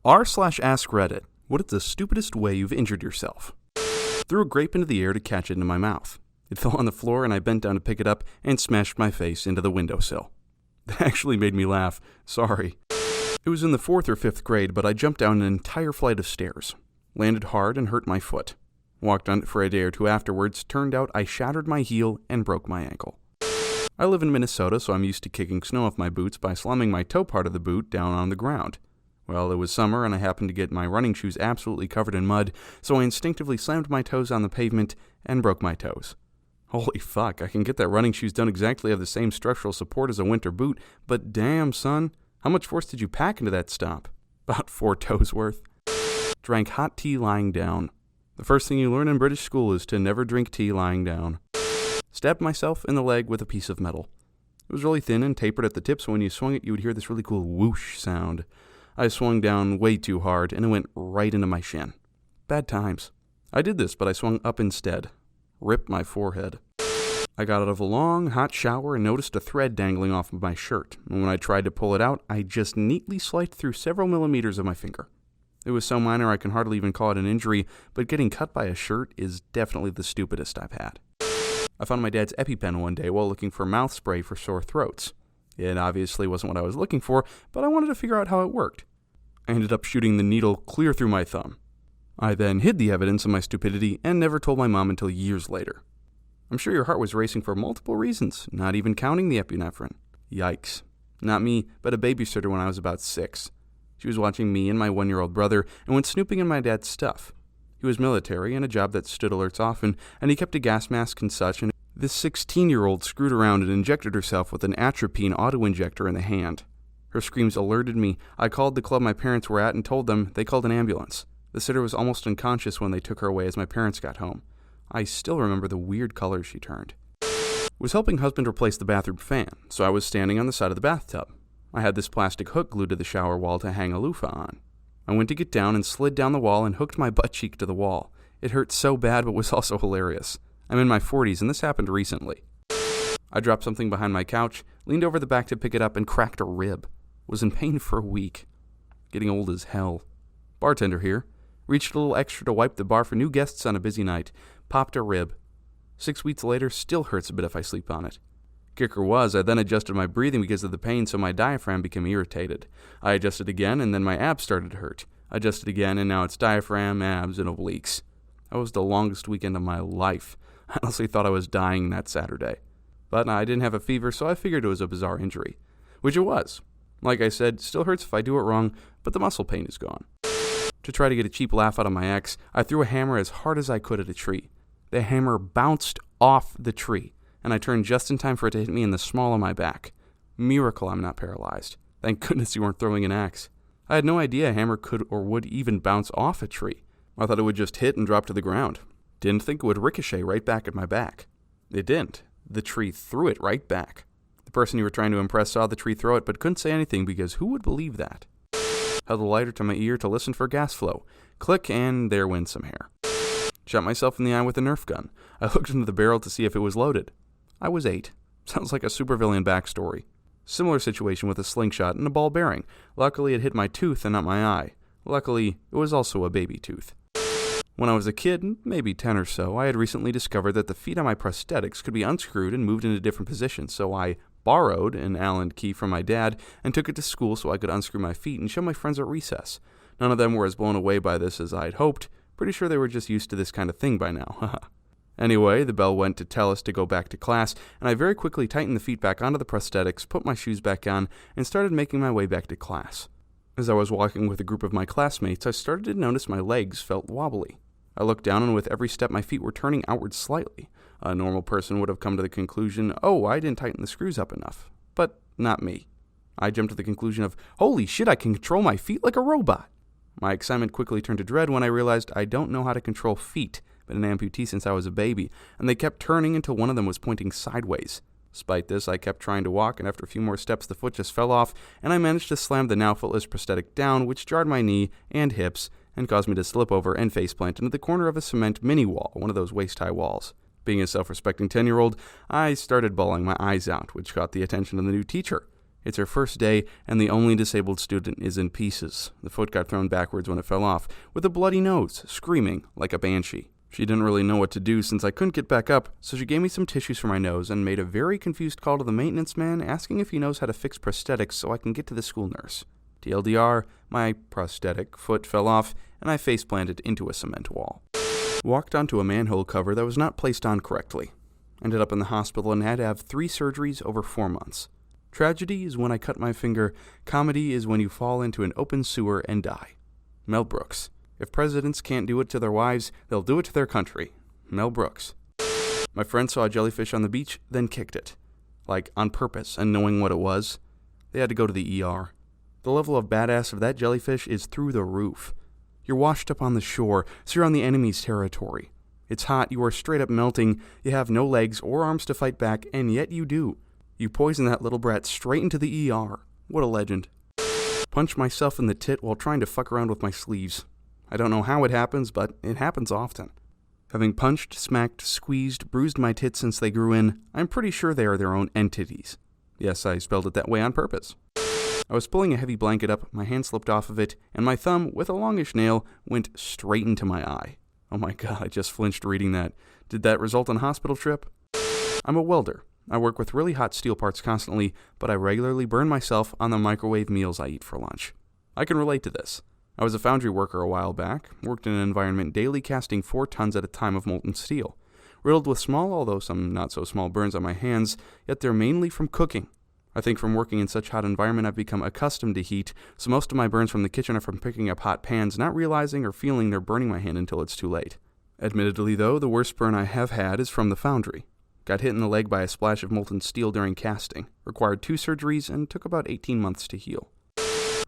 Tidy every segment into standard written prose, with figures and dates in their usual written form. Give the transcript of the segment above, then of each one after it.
r/askreddit. What is the stupidest way you've injured yourself? Threw a grape into the air to catch it into my mouth. It fell on the floor and I bent down to pick it up and smashed my face into the windowsill. That actually made me laugh. Sorry. It was in the 4th or 5th grade, but I jumped down an entire flight of stairs. Landed hard and hurt my foot. Walked on it for a day or two afterwards. Turned out I shattered my heel and broke my ankle. I live in Minnesota, so I'm used to kicking snow off my boots by slamming my toe part of the boot down on the ground. Well, it was summer and I happened to get my running shoes absolutely covered in mud, so I instinctively slammed my toes on the pavement and broke my toes. Holy fuck, I can get that running shoes don't exactly have the same structural support as a winter boot, but damn, son, how much force did you pack into that stomp? About 4 toes worth. Drank hot tea lying down. The first thing you learn in British school is to never drink tea lying down. Stabbed myself in the leg with a piece of metal. It was really thin and tapered at the tip, so when you swung it, you would hear this really cool whoosh sound. I swung down way too hard, and it went right into my shin. Bad times. I did this, but I swung up instead. Ripped my forehead. I got out of a long, hot shower and noticed a thread dangling off of my shirt, and when I tried to pull it out, I just neatly sliced through several millimeters of my finger. It was so minor I can hardly even call it an injury, but getting cut by a shirt is definitely the stupidest I've had. I found my dad's EpiPen one day while looking for mouth spray for sore throats. It obviously wasn't what I was looking for, but I wanted to figure out how it worked. I ended up shooting the needle clear through my thumb. I then hid the evidence of my stupidity and never told my mom until years later. I'm sure your heart was racing for multiple reasons, not even counting the epinephrine. Yikes. Not me, but a babysitter when I was about 6. She was watching me and my 1-year-old brother and went snooping in my dad's stuff. He was military and a job that stood alerts often, and he kept a gas mask and such, and this 16-year-old screwed around and injected herself with an atropine auto-injector in the hand. Her screams alerted me. I called the club my parents were at and told them. They called an ambulance. The sitter was almost unconscious when they took her away as my parents got home. I still remember the weird colors she turned. Was helping husband replace the bathroom fan, so I was standing on the side of the bathtub. I had this plastic hook glued to the shower wall to hang a loofah on. I went to get down and slid down the wall and hooked my butt cheek to the wall. It hurt so bad but was also hilarious. I'm in my 40s and this happened recently. I dropped something behind my couch, leaned over the back to pick it up and cracked a rib. Was in pain for a week. Getting old as hell. Bartender here. Reached a little extra to wipe the bar for new guests on a busy night. Popped a rib. 6 weeks later, still hurts a bit if I sleep on it. Kicker was, I then adjusted my breathing because of the pain, so my diaphragm became irritated. I adjusted again, and then my abs started to hurt. Adjusted again, and now it's diaphragm, abs, and obliques. That was the longest weekend of my life. I honestly thought I was dying that Saturday. But I didn't have a fever, so I figured it was a bizarre injury. Which it was. Like I said, still hurts if I do it wrong, but the muscle pain is gone. To try to get a cheap laugh out of my ex, I threw a hammer as hard as I could at a tree. The hammer bounced off the tree, and I turned just in time for it to hit me in the small of my back. Miracle I'm not paralyzed. Thank goodness you weren't throwing an axe. I had no idea a hammer could or would even bounce off a tree. I thought it would just hit and drop to the ground. Didn't think it would ricochet right back at my back. It didn't. The tree threw it right back. The person you were trying to impress saw the tree throw it, but couldn't say anything because who would believe that? Held the lighter to my ear to listen for gas flow. Click, and there went some hair. Shot myself in the eye with a Nerf gun. I looked into the barrel to see if it was loaded. I was 8. Sounds like a supervillain backstory. Similar situation with a slingshot and a ball bearing. Luckily, it hit my tooth and not my eye. Luckily, it was also a baby tooth. When I was a kid, maybe 10 or so, I had recently discovered that the feet on my prosthetics could be unscrewed and moved into different positions, so I borrowed an Allen key from my dad and took it to school so I could unscrew my feet and show my friends at recess. None of them were as blown away by this as I'd hoped. Pretty sure they were just used to this kind of thing by now. Anyway, the bell went to tell us to go back to class, and I very quickly tightened the feet back onto the prosthetics, put my shoes back on, and started making my way back to class. As I was walking with a group of my classmates, I started to notice my legs felt wobbly. I looked down, and with every step my feet were turning outward slightly. A normal person would have come to the conclusion, oh, I didn't tighten the screws up enough. But not me. I jumped to the conclusion of, holy shit, I can control my feet like a robot. My excitement quickly turned to dread when I realized I don't know how to control feet. Been an amputee since I was a baby, and they kept turning until one of them was pointing sideways. Despite this, I kept trying to walk, and after a few more steps, the foot just fell off, and I managed to slam the now footless prosthetic down, which jarred my knee and hips, and caused me to slip over and faceplant into the corner of a cement mini-wall, one of those waist-high walls. Being a self-respecting 10-year-old, I started bawling my eyes out, which caught the attention of the new teacher. It's her first day, and the only disabled student is in pieces. The foot got thrown backwards when it fell off, with a bloody nose, screaming like a banshee. She didn't really know what to do since I couldn't get back up, so she gave me some tissues for my nose and made a very confused call to the maintenance man asking if he knows how to fix prosthetics so I can get to the school nurse. TLDR, my prosthetic foot fell off, and I face-planted into a cement wall. Walked onto a manhole cover that was not placed on correctly. Ended up in the hospital and had to have 3 surgeries over 4 months. Tragedy is when I cut my finger. Comedy is when you fall into an open sewer and die. Mel Brooks. If presidents can't do it to their wives, they'll do it to their country. Mel Brooks. My friend saw a jellyfish on the beach, then kicked it. Like, on purpose, and knowing what it was. They had to go to the ER. The level of badass of that jellyfish is through the roof. You're washed up on the shore, so you're on the enemy's territory. It's hot, you are straight up melting, you have no legs or arms to fight back, and yet you do. You poison that little brat straight into the ER. What a legend. Punch myself in the tit while trying to fuck around with my sleeves. I don't know how it happens, but it happens often. Having punched, smacked, squeezed, bruised my tits since they grew in, I'm pretty sure they are their own entities. Yes, I spelled it that way on purpose. I was pulling a heavy blanket up, my hand slipped off of it, and my thumb, with a longish nail, went straight into my eye. Oh my god, I just flinched reading that. Did that result in a hospital trip? I'm a welder. I work with really hot steel parts constantly, but I regularly burn myself on the microwave meals I eat for lunch. I can relate to this. I was a foundry worker a while back, worked in an environment daily casting 4 tons at a time of molten steel. Riddled with small, although some not so small burns on my hands, yet they're mainly from cooking. I think from working in such hot environment I've become accustomed to heat, so most of my burns from the kitchen are from picking up hot pans, not realizing or feeling they're burning my hand until it's too late. Admittedly though, the worst burn I have had is from the foundry. Got hit in the leg by a splash of molten steel during casting, required 2 surgeries, and took about 18 months to heal.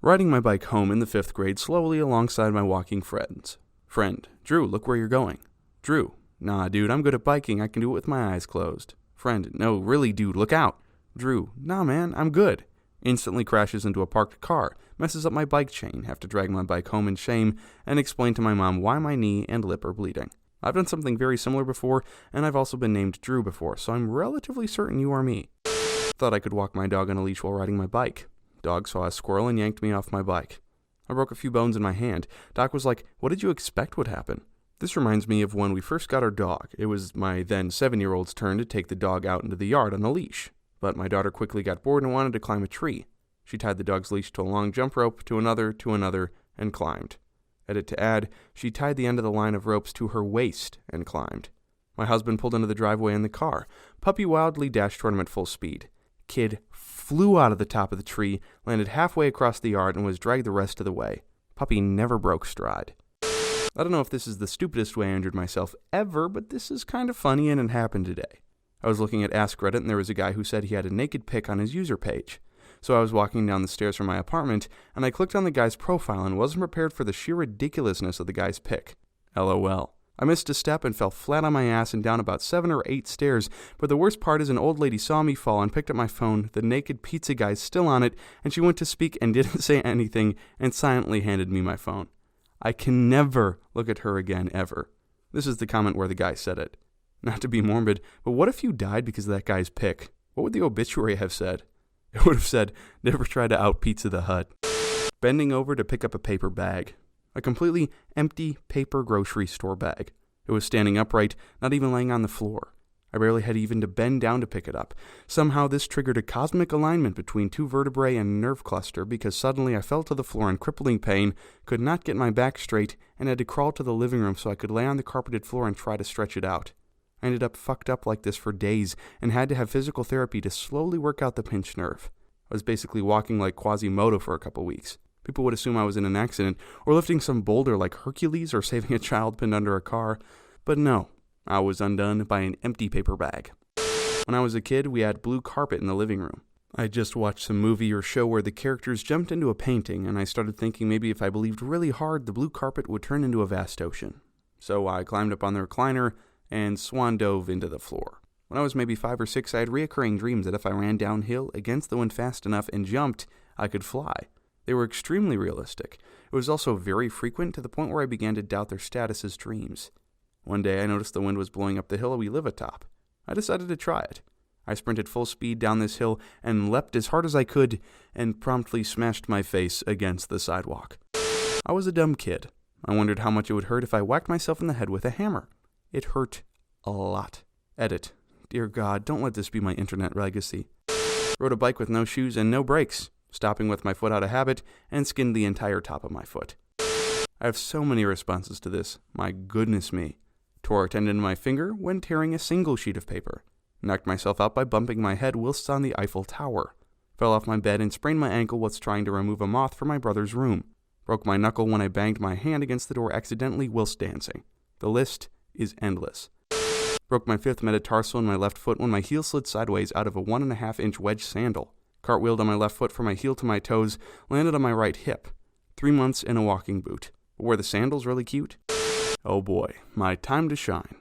Riding my bike home in the 5th grade slowly alongside my walking friends. Friend, Drew, look where you're going. Drew, nah dude, I'm good at biking, I can do it with my eyes closed. Friend, no, really dude, look out. Drew, nah man, I'm good. Instantly crashes into a parked car, messes up my bike chain, have to drag my bike home in shame, and explain to my mom why my knee and lip are bleeding. I've done something very similar before, and I've also been named Drew before, so I'm relatively certain you are me. Thought I could walk my dog on a leash while riding my bike. Dog saw a squirrel and yanked me off my bike. I broke a few bones in my hand. Doc was like, what did you expect would happen? This reminds me of when we first got our dog. It was my then 7-year-old's turn to take the dog out into the yard on a leash. But my daughter quickly got bored and wanted to climb a tree. She tied the dog's leash to a long jump rope, to another, and climbed. Edit to add, she tied the end of the line of ropes to her waist and climbed. My husband pulled into the driveway in the car. Puppy wildly dashed toward him at full speed. Kid flew out of the top of the tree, landed halfway across the yard, and was dragged the rest of the way. Puppy never broke stride. I don't know if this is the stupidest way I injured myself ever, but this is kind of funny and it happened today. I was looking at askreddit and there was a guy who said he had a naked pic on his user page. So I was walking down the stairs from my apartment, and I clicked on the guy's profile and wasn't prepared for the sheer ridiculousness of the guy's pic. LOL. I missed a step and fell flat on my ass and down about 7 or 8 stairs, but the worst part is an old lady saw me fall and picked up my phone, the naked pizza guy's still on it, and she went to speak and didn't say anything and silently handed me my phone. I can never look at her again, ever. This is the comment where the guy said it. Not to be morbid, but what if you died because of that guy's pic? What would the obituary have said? It would have said, never try to out Pizza the Hut. Bending over to pick up a paper bag. A completely empty paper grocery store bag. It was standing upright, not even laying on the floor. I barely had even to bend down to pick it up. Somehow this triggered a cosmic alignment between 2 vertebrae and a nerve cluster because suddenly I fell to the floor in crippling pain, could not get my back straight, and had to crawl to the living room so I could lay on the carpeted floor and try to stretch it out. I ended up fucked up like this for days and had to have physical therapy to slowly work out the pinched nerve. I was basically walking like Quasimodo for a couple weeks. People would assume I was in an accident or lifting some boulder like Hercules or saving a child pinned under a car. But no, I was undone by an empty paper bag. When I was a kid, we had blue carpet in the living room. I just watched some movie or show where the characters jumped into a painting, and I started thinking maybe if I believed really hard, the blue carpet would turn into a vast ocean. So I climbed up on the recliner and swan dove into the floor. When I was maybe 5 or 6, I had reoccurring dreams that if I ran downhill against the wind fast enough and jumped, I could fly. They were extremely realistic. It was also very frequent to the point where I began to doubt their status as dreams. One day I noticed the wind was blowing up the hill we live atop. I decided to try it. I sprinted full speed down this hill and leapt as hard as I could and promptly smashed my face against the sidewalk. I was a dumb kid. I wondered how much it would hurt if I whacked myself in the head with a hammer. It hurt a lot. Edit. Dear God, don't let this be my internet legacy. Rode a bike with no shoes and no brakes, stopping with my foot out of habit, and skinned the entire top of my foot. I have so many responses to this. My goodness me. Tore a tendon in my finger when tearing a single sheet of paper. Knocked myself out by bumping my head whilst on the Eiffel Tower. Fell off my bed and sprained my ankle whilst trying to remove a moth from my brother's room. Broke my knuckle when I banged my hand against the door accidentally whilst dancing. The list is endless. Broke my fifth metatarsal in my left foot when my heel slid sideways out of a 1.5-inch wedge sandal. Cartwheeled on my left foot from my heel to my toes, landed on my right hip. 3 months in a walking boot. But were the sandals really cute? Oh boy, my time to shine.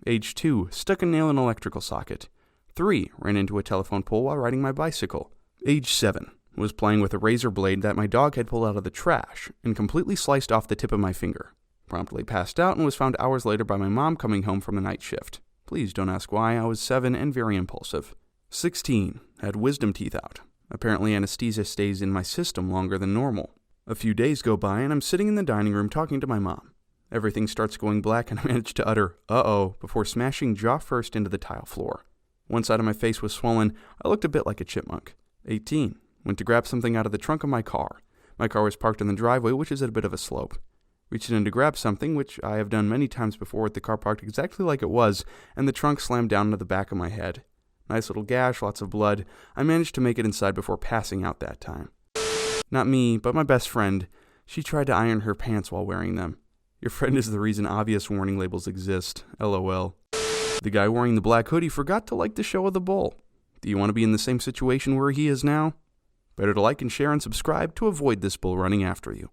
Age 2, stuck a nail in an electrical socket. 3, ran into a telephone pole while riding my bicycle. Age 7, was playing with a razor blade that my dog had pulled out of the trash and completely sliced off the tip of my finger. Promptly passed out and was found hours later by my mom coming home from the night shift. Please don't ask why, I was 7 and very impulsive. 16, had wisdom teeth out. Apparently anesthesia stays in my system longer than normal. A few days go by and I'm sitting in the dining room talking to my mom. Everything starts going black and I manage to utter, "uh-oh," before smashing jaw first into the tile floor. One side of my face was swollen. I looked a bit like a chipmunk. 18, went to grab something out of the trunk of my car. My car was parked in the driveway, which is at a bit of a slope. Reached in to grab something, which I have done many times before with the car parked exactly like it was, and the trunk slammed down into the back of my head. Nice little gash, lots of blood. I managed to make it inside before passing out that time. Not me, but my best friend. She tried to iron her pants while wearing them. Your friend is the reason obvious warning labels exist. LOL. The guy wearing the black hoodie forgot to like the show of the bull. Do you want to be in the same situation where he is now? Better to like and share and subscribe to avoid this bull running after you.